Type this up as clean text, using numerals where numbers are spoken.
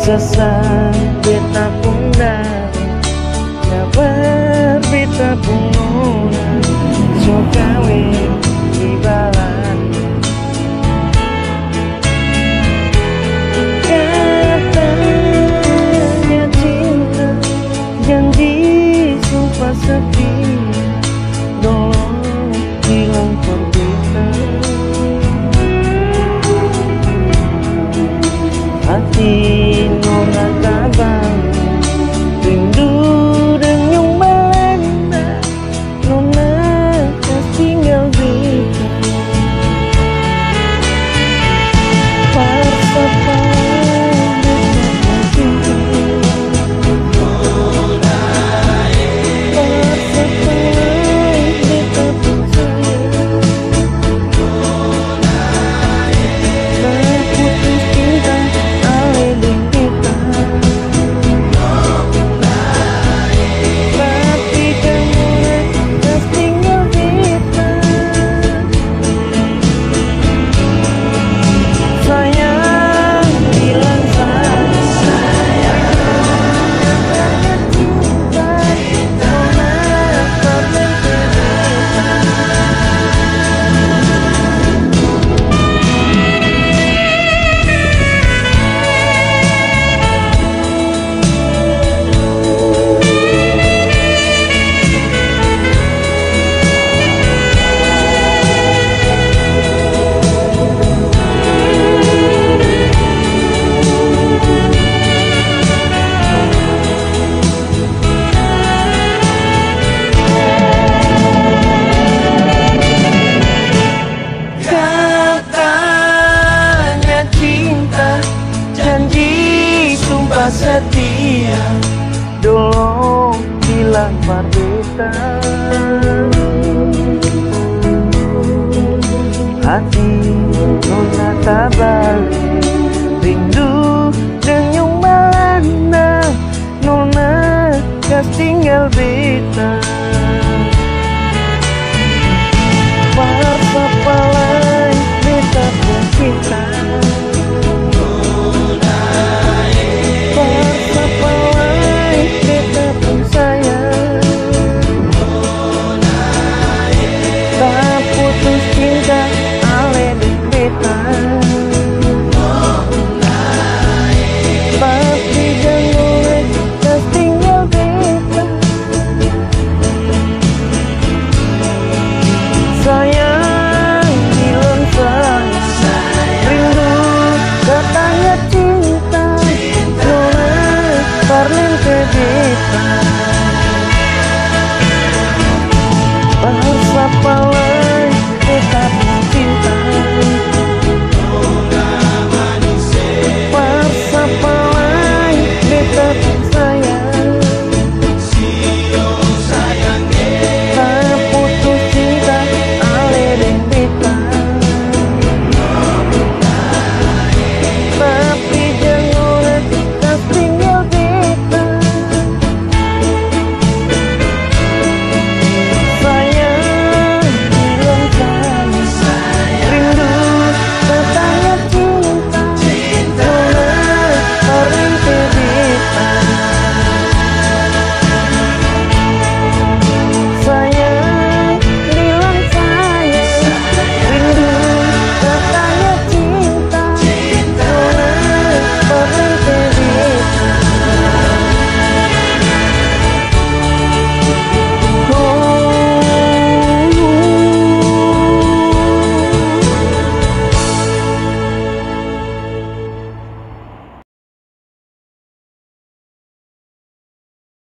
Sesat beta punda, kabar beta pungona, so kawin di balan. Katanya cinta, janji sumpah setia, tolong hilang perbedaan. Hati nona tabang, rindu denyung melanda, nona tak tinggal beta. Paksa beta cinta, paksa beta percaya, terputus cinta aling kita. Tapi kamu tak tinggal beta. Sayang bilang sayang, cinta nona tak berbeda. Katanya cinta, janji sumpah setia, dulu hilang perbedaan. Hati nona tabang,